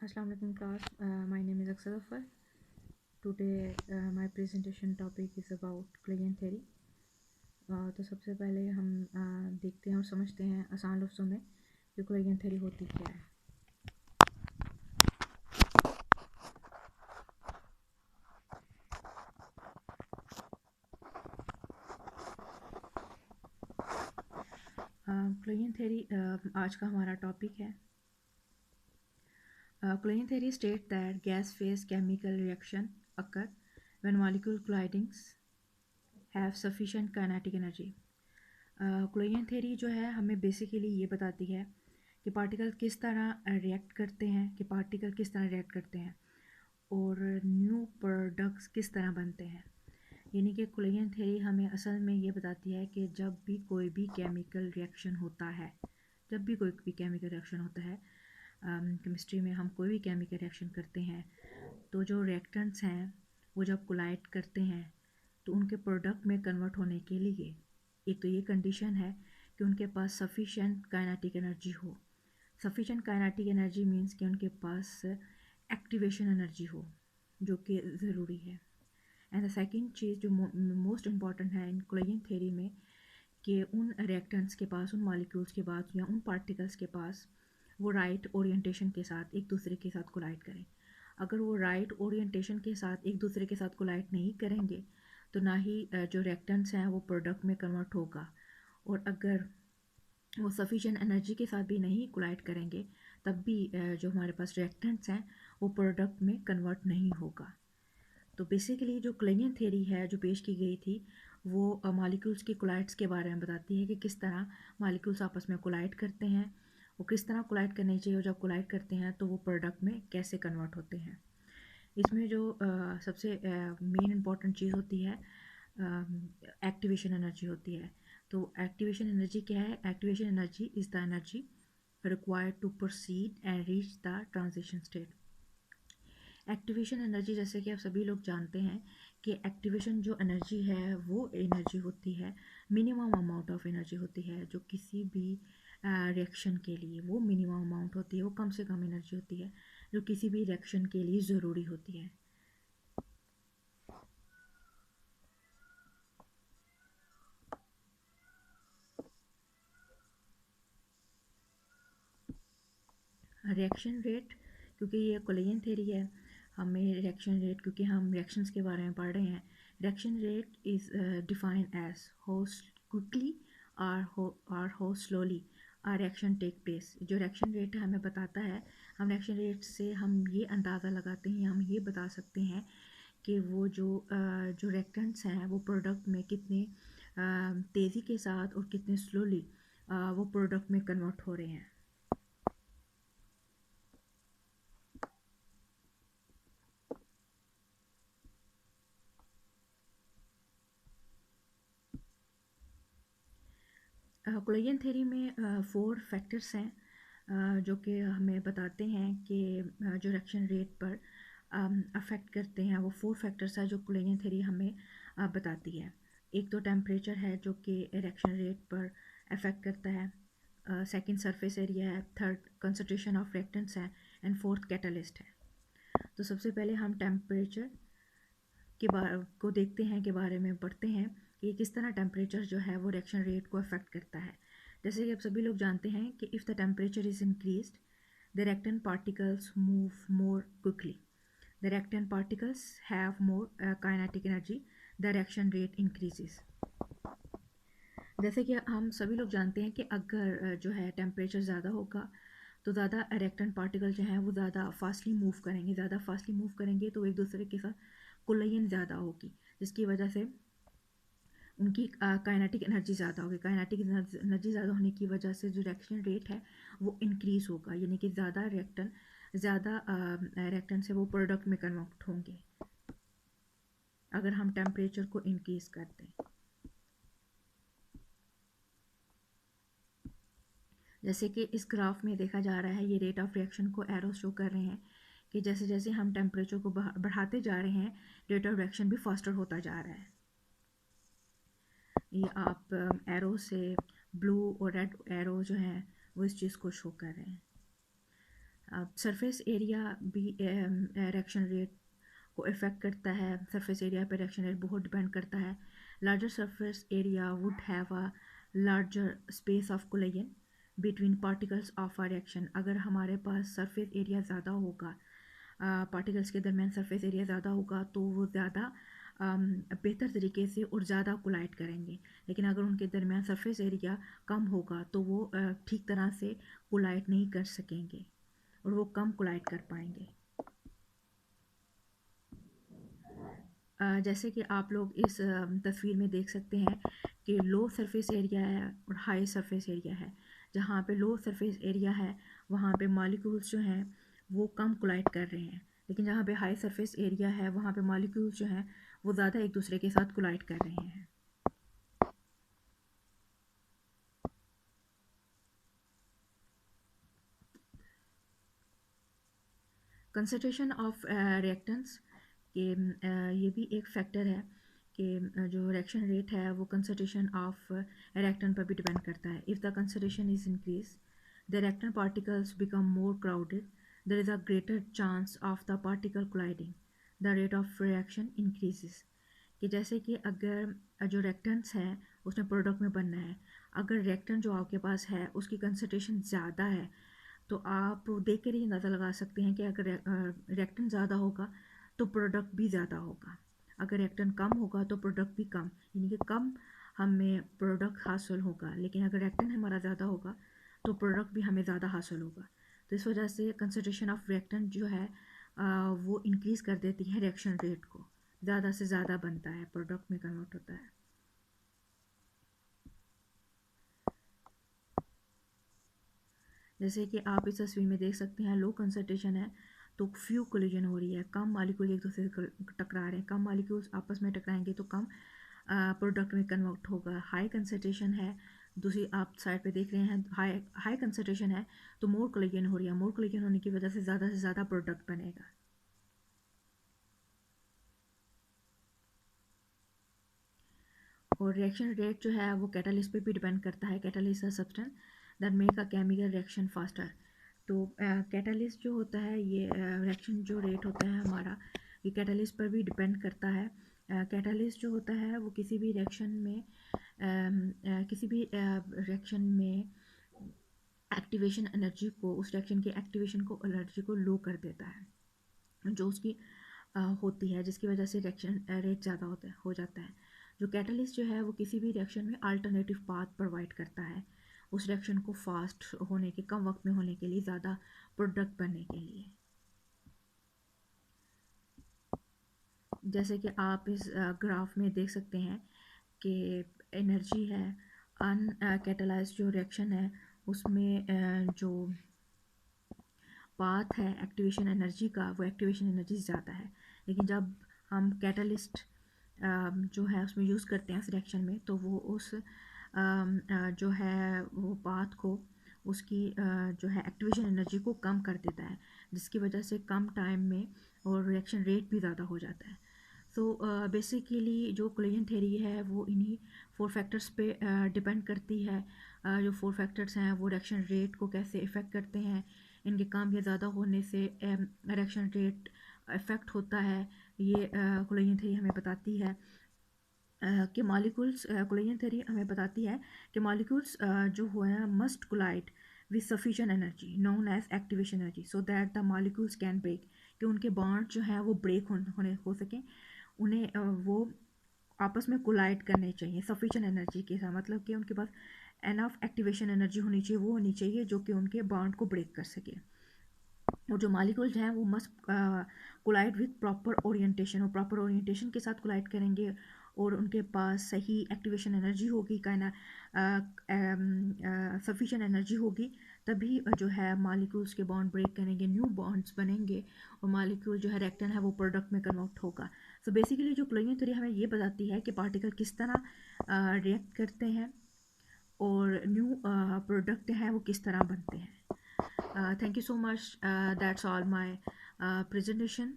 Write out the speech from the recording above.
Assalamu alaikum class. My name is Aksar Zafar. Today my presentation topic is about Klein theory. तो सबसे पहले हम देखते हैं और समझते हैं आसान लफ्ज़ों में कि क्लेन थ्योरी होती क्या है। क्लेन थ्योरी आज का हमारा टॉपिक है। Collision theory state that gas phase chemical reaction occur when molecule collidings have sufficient kinetic energy. Collision theory जो है हमें बेसिकली ये बताती है कि पार्टिकल किस तरह रिएक्ट करते हैं और न्यू प्रोडक्ट्स किस तरह बनते हैं। यानी कि क्लेन थ्योरी हमें असल में ये बताती है कि जब भी कोई भी केमिकल रिएक्शन होता है केमिस्ट्री में हम कोई भी केमिकल रिएक्शन करते हैं तो जो रिएक्टेंट्स हैं वो जब कोलाइड करते हैं तो उनके प्रोडक्ट में कन्वर्ट होने के लिए एक तो ये कंडीशन है कि उनके पास सफिशिएंट काइनेटिक एनर्जी हो। सफिशिएंट काइनेटिक एनर्जी मीन्स कि उनके पास एक्टिवेशन एनर्जी हो, जो कि ज़रूरी है। एंड द सेकंड चीज़ जो मोस्ट इम्पॉर्टेंट है इन क्लेन थ्योरी में कि उन रिएक्टेंट्स के पास, उन मॉलिक्यूल्स के पास या उन पार्टिकल्स के पास वो राइट ओरिएंटेशन के साथ एक दूसरे के साथ कोलाइड करें। अगर वो राइट ओरिएंटेशन के साथ एक दूसरे के साथ कोलाइड नहीं करेंगे तो ना ही जो रिएक्टेंट्स हैं वो प्रोडक्ट में कन्वर्ट होगा, और अगर वो सफिशिएंट एनर्जी के साथ भी नहीं कोलाइड करेंगे तब भी जो हमारे पास रिएक्टेंट्स हैं वो प्रोडक्ट में कन्वर्ट नहीं होगा। तो बेसिकली जो क्लेन थ्योरी है जो पेश की गई थी वो मॉलिक्यूल्स के कोलाइड्स के बारे में बताती है कि किस तरह मॉलिक्यूल्स आपस में कोलाइड करते हैं, वो किस तरह कोलाइड करनी चाहिए, और जब कोलाइड करते हैं तो वो प्रोडक्ट में कैसे कन्वर्ट होते हैं। इसमें जो सबसे मेन इम्पॉर्टेंट चीज़ होती है एक्टिवेशन एनर्जी होती है। तो एक्टिवेशन एनर्जी क्या है? Activation energy is the energy required to proceed and reach the transition state. Activation energy, जैसे कि आप सभी लोग जानते हैं कि एक्टिवेशन जो एनर्जी है वो एनर्जी होती है, मिनिमम अमाउंट ऑफ एनर्जी होती है जो किसी भी रिएक्शन के लिए वो मिनिमम अमाउंट होती है, वो कम से कम एनर्जी होती है जो किसी भी रिएक्शन के लिए ज़रूरी होती है। रिएक्शन रेट, क्योंकि ये क्लेन थ्योरी है, हमें रिएक्शन रेट, क्योंकि हम रिएक्शंस के बारे में पढ़ रहे हैं, reaction rate is defined as how quickly और how slowly a reaction take place. जो रिएक्शन रेट है हमें बताता है, हम रिएक्शन रेट से हम ये अंदाज़ा लगाते हैं, हम ये बता सकते हैं कि वो जो रिएक्टेंट्स हैं वो प्रोडक्ट में कितने तेज़ी के साथ और कितने स्लोली वो प्रोडक्ट में कन्वर्ट हो रहे हैं। क्लेन थ्योरी में 4 फैक्टर्स हैं जो कि हमें बताते हैं कि जो रिएक्शन रेट पर अफेक्ट करते हैं। वो 4 फैक्टर्स हैं जो क्लेन थ्योरी हमें बताती है। एक तो टेम्परेचर है जो कि रिएक्शन रेट पर अफेक्ट करता है, सेकंड सरफेस एरिया है, थर्ड कंसंट्रेशन ऑफ रिएक्टेंट्स है, एंड फोर्थ कैटलिस्ट है। तो सबसे पहले हम टेम्परेचर के बारे को देखते हैं, के बारे में पढ़ते हैं कि किस तरह टेम्परेचर जो है वो रिएक्शन रेट को अफेक्ट करता है। जैसे कि आप सभी लोग जानते हैं कि if the temperature is increased the reactant particles move more quickly, the reactant particles have more kinetic energy, the reaction rate increases. जैसे कि हम सभी लोग जानते हैं कि अगर जो है टेम्परेचर ज़्यादा होगा तो ज़्यादा रिएक्टेंट पार्टिकल जो हैं वो ज़्यादा फास्टली मूव करेंगे तो एक दूसरे के साथ कोलिजन ज़्यादा होगी, जिसकी वजह से उनकी काइनेटिक एनर्जी ज़्यादा होगी। काइनेटिक एनर्जी ज़्यादा होने की वजह से जो रिएक्शन रेट है वो इंक्रीज़ होगा, यानी कि ज़्यादा रिएक्टेंट से वो प्रोडक्ट में कन्वर्ट होंगे अगर हम टेम्परेचर को इंक्रीज़ कर दें। जैसे कि इस ग्राफ में देखा जा रहा है, ये रेट ऑफ रिएक्शन को एरो शो कर रहे हैं कि जैसे जैसे हम टेम्परेचर को बढ़ाते जा रहे हैं रेट ऑफ रिएक्शन भी फास्टर होता जा रहा है। ये आप एरो से ब्लू और रेड एरो जो है वो इस चीज़ को शो कर रहे हैं। सरफेस एरिया भी रिएक्शन रेट को इफ़ेक्ट करता है। सरफेस एरिया पर रिएक्शन रेट बहुत डिपेंड करता है। Larger surface area would have a larger space of collision between particles of a reaction. अगर हमारे पास सरफेस एरिया ज़्यादा होगा, पार्टिकल्स के दरमियान सरफेस एरिया ज़्यादा होगा, तो वो ज़्यादा बेहतर तरीके से और ज़्यादा कोलाइड करेंगे। लेकिन अगर उनके दरमियान सरफेस एरिया कम होगा तो वो ठीक तरह से कोलाइड नहीं कर सकेंगे और वो कम कोलाइड कर पाएंगे। जैसे कि आप लोग इस तस्वीर में देख सकते हैं कि लो सरफेस एरिया है और हाई सरफेस एरिया है। जहाँ पे लो सरफेस एरिया है वहाँ पे मॉलिक्यूल्स जो हैं वो कम कोलाइड कर रहे हैं, लेकिन जहाँ पे हाई सरफेस एरिया है वहाँ पे मॉलिक्यूल्स जो हैं वो ज़्यादा एक दूसरे के साथ कोलाइड कर रहे हैं। कंसंट्रेशन ऑफ रिएक्टेंट्स के ये भी एक फैक्टर है कि जो रिएक्शन रेट है वो कंसंट्रेशन ऑफ रिएक्टेंट पर भी डिपेंड करता है। If the concentration is increase the reactant particles become more crowded, there is a greater chance of the particle colliding, the rate of reaction increases. कि जैसे कि अगर जो रिएक्टेंट्स हैं उसमें प्रोडक्ट में बनना है, अगर रिएक्टेंट जो आपके पास है उसकी कंसंट्रेशन ज़्यादा है तो आप देख कर ही अंदाज़ा लगा सकते हैं कि अगर रिएक्टेंट ज़्यादा होगा तो प्रोडक्ट भी ज़्यादा होगा। अगर रिएक्टेंट कम होगा तो प्रोडक्ट भी कम, यानी कि कम हमें प्रोडक्ट हासिल होगा। लेकिन अगर रिएक्टेंट हमारा ज़्यादा होगा तो प्रोडक्ट भी हमें ज़्यादा हासिल होगा। तो इस वजह से कंसंट्रेशन ऑफ रिएक्टेंट जो है वो इंक्रीज़ कर देती है रिएक्शन रेट को, ज़्यादा से ज़्यादा बनता है, प्रोडक्ट में कन्वर्ट होता है। जैसे कि आप इस तस्वीर में देख सकते हैं लो कंसंट्रेशन है तो फ्यू कोलिजन हो रही है, कम मॉलिक्यूल एक दूसरे से टकरा रहे हैं, कम मॉलिक्यूल्स आपस में टकराएंगे तो कम प्रोडक्ट में कन्वर्ट होगा। हाई कंसंट्रेशन है, दूसरी आप साइड पे देख रहे हैं हाई हाई कंसंट्रेशन है तो मोर कोलिजन हो रही है, मोर कोलिजन होने की वजह से ज़्यादा प्रोडक्ट बनेगा। और रिएक्शन रेट जो है वो कैटालिस्ट पे भी डिपेंड करता है। Catalyst a substance that make a chemical reaction faster. तो कैटालिस्ट जो होता है ये रिएक्शन जो रेट होता है हमारा ये कैटालिस्ट पर भी डिपेंड करता है। कैटालिस्ट जो होता है वो किसी भी रिएक्शन में एक्टिवेशन एनर्जी को, उस रिएक्शन की एक्टिवेशन को एनर्जी को लो कर देता है जो उसकी होती है, जिसकी वजह से रिएक्शन रेट ज़्यादा हो जाता है। जो कैटलिस्ट जो है वो किसी भी रिएक्शन में अल्टरनेटिव पाथ प्रोवाइड करता है उस रिएक्शन को फास्ट होने के, कम वक्त में होने के लिए, ज़्यादा प्रोडक्ट बनने के लिए। जैसे कि आप इस ग्राफ में देख सकते हैं कि एनर्जी है, अनकैटलाइज्ड जो रिएक्शन है उसमें जो पाथ है एक्टिवेशन एनर्जी का वो एक्टिवेशन एनर्जी ज़्यादा है। लेकिन जब हम कैटलिस्ट जो है उसमें यूज़ करते हैं इस रिएक्शन में तो वो उस जो है वो पाथ को, उसकी जो है एक्टिवेशन एनर्जी को कम कर देता है, जिसकी वजह से कम टाइम में और रिएक्शन रेट भी ज़्यादा हो जाता है। सो बेसिकली जो कोलिजन थ्योरी है वो इन्हीं 4 फैक्टर्स पे डिपेंड करती है। जो 4 फैक्टर्स हैं वो रिएक्शन रेट को कैसे इफ़ेक्ट करते हैं, इनके काम या ज़्यादा होने से रिएक्शन रेट इफ़ेक्ट होता है। ये कोलिजन थ्योरी हमें बताती है कि मॉलिक्यूल्स, कोलिजन थ्योरी हमें बताती है कि मॉलिक्यूल्स जो हुए हैं must collide with sufficient energy known as activation energy so that the molecules can break, कि उनके बॉन्ड जो हैं वो ब्रेक हो सकें, उन्हें वो आपस में कोलाइड करने चाहिए सफिशिएंट एनर्जी के साथ, मतलब कि उनके पास एनफ एक्टिवेशन एनर्जी होनी चाहिए, वो होनी चाहिए जो कि उनके बॉन्ड को ब्रेक कर सके। और जो मॉलिक्यूल्स हैं वो must collide with proper orientation, और प्रॉपर ओरिएंटेशन के साथ कोलाइड करेंगे और उनके पास सही एक्टिवेशन एनर्जी होगी, सफिशिएंट एनर्जी होगी, तभी जो है मॉलिक्यूल्स के बॉन्ड ब्रेक करेंगे, न्यू बॉन्ड्स बनेंगे और मॉलिक्यूल जो है रिएक्टेंट है वो प्रोडक्ट में कन्वर्ट होगा। सो बेसिकली जो कोलिजन थ्योरी हमें ये बताती है कि पार्टिकल किस तरह रिएक्ट करते हैं और न्यू प्रोडक्ट हैं वो किस तरह बनते हैं। Thank you so much. That's all my presentation.